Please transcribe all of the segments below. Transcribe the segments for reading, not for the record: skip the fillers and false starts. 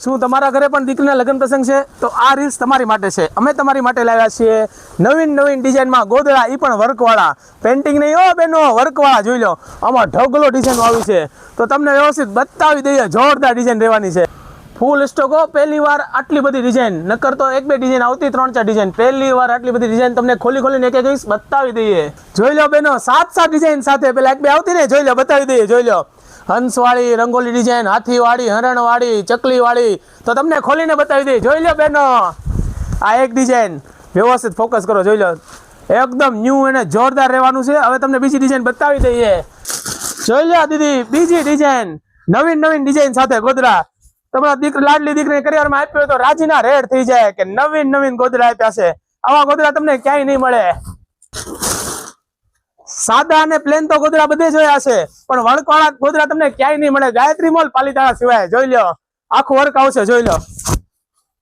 શું તમારા ઘરે પણ દીકરીના લગ્ન પ્રસંગ છે તો આ રીલ્સ તમારી માટે છે। અમે તમારી માટે લાવ્યા છીએ નવીન ડિઝાઇનમાં ગોદડા, એ પણ વર્કવાળા। પેન્ટિંગ નહીં હો બેનો, વર્કવાળા જોઈ લો। આમાં ઢગલો ડિઝાઇન આવી છે તો તમને વ્યવસ્થિત બતાવી દઈએ। જોરદાર ડિઝાઇન રહેવાની છે, ફૂલ સ્ટોક હો। પહેલી વાર આટલી બધી ડિઝાઇન, નકર તો એક બે ડિઝાઇન આવતી, 3-4 ડિઝાઇન। પહેલી વાર આટલી બધી ડિઝાઇન તમને ખોલીને એક એક બતાવી દઈએ। જોઈ લો બેનો, 7 ડિઝાઇન સાથે, પેલા એક બે આવતી ને, જોઈ લો, બતાવી દઈએ। જોઈ લો, હંસવાળી રંગોલી ડિઝાઇન, હાથીવાળી, હરણવાળી, ચકલીવાળી, તો તમને ખોલીને બતાવી દઈએ। જોઈ લો બેનો, આ એક ડિઝાઇન, વ્યવસ્થિત ફોકસ કરો, જોઈ લો, એકદમ ન્યૂ અને જોરદાર રહેવાનું છે। હવે તમને બીજી ડિઝાઇન બતાવી દઈએ। જોઈ લો દીદી, બીજી ડિઝાઇન, નવીન ડિઝાઇન સાથે ગોદડા। તમારા લાડલી દીકરીને કરિયરમાં આપ્યો હોય તો રાજીના રેડ થઈ જાય કે નવીન ગોદડા આપ્યા છે। આવા ગોદડા તમને ક્યાંય નહીં મળે। સાદા અને પ્લેન તો ગોદડા બધે જોયા છે, પણ વર્કવાળા ગોદડા તમને ક્યાંય નહીં મળે, ગાયત્રી મોલ પાલિતાણા સિવાય। જોઈ લો, આખું વર્ક આવશે, જોઈ લો,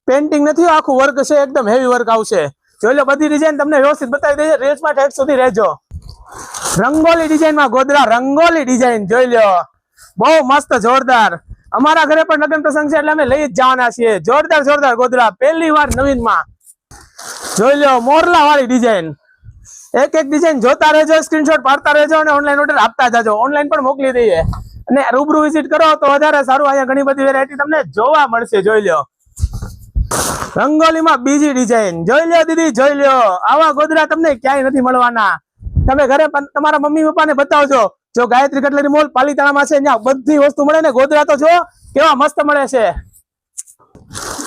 પેન્ટિંગ નથી, આખું વર્ક છે, એકદમ હેવી વર્ક આવશે। જોઈ લો, બધી ડિઝાઇન તમને વ્યવસ્થિત બતાવી દઈએ। રીલ્સમાં ઠેઠ સુધી રહેજો। રંગોલી ડિઝાઇનમાં ગોદડા, રંગોલી ડિઝાઇન જોઈ લો, બહુ મસ્ત જોરદાર। અમારા ઘરે પણ લગ્ન પ્રસંગ છે એટલે અમે લઈ જ જવાના છીએ। જોરદાર ગોદડા, પહેલી વાર નવીનમાં। જોઈ લો, મોરલા વાળી ડિઝાઇન, એક ડિઝાઇન જોતા રહેજો, સ્ક્રીનશોટ પાડતા રહેજો અને ઓનલાઈન ઓર્ડર આપતા જાજો। ઓનલાઈન પણ મોકલી દઈએ અને રૂબરૂ વિઝિટ કરો તો વધારે સારું। અહીંયા ઘણી બધી વેરાયટી તમને જોવા મળશે। જોઈ લો, રંગોલીમાં બીજી ડિઝાઇન, જોઈ લો દીદી, જોઈ લો, આવા ગોદડા તમને ક્યાંય નથી મળવાના। તમે ઘરે તમારા મમ્મી પપ્પાને બતાવજો। જો ગાયત્રી કટલરી મોલ પાલિતાણામાં છે, ત્યાં બધી વસ્તુ મળે ને। ગોદડા તો જો કેવા મસ્ત મળે છે।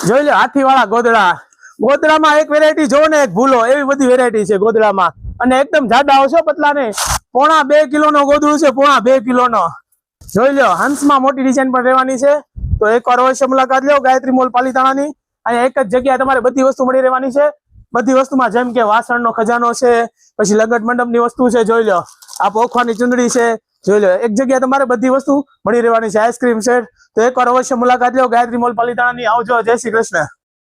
જોઈ લો, હાથીવાળા ગોદડા, ગોદડામાં એક વેરાયટી જો ને એક ભૂલો, એવી બધી વેરાયટી છે ગોદડામાં। અને એકદમ જાડા આવશો, પતલા નહીં, 1.5 કિલોનો ગોદડું છે, 1.5 કિલોનો। જોઈ લો, હંસમાં મોટી ડિઝાઇન પણ રહેવાની છે, તો એકવાર અવશ્ય મુલાકાત લો ગાયત્રી મોલ પાલિતાણાની। અહીંયા એક જ જગ્યાએ તમારે બધી વસ્તુ મળી રહેવાની છે। બધી વસ્તુમાં જેમ કે વાસણનો ખજાનો છે, પછી લગન મંડપની વસ્તુ છે, જોઈ લો, આ પોખવાની ચુંદડી છે, જોઈ લો, એક જગ્યાએ તમારે બધી વસ્તુ મળી રહેવાની છે। આઈસ્ક્રીમ સેટ, તો એકવાર અવશ્ય મુલાકાત લો ગાયત્રી મોલ પાલિતાણાની। આવજો, જય શ્રી કૃષ્ણ।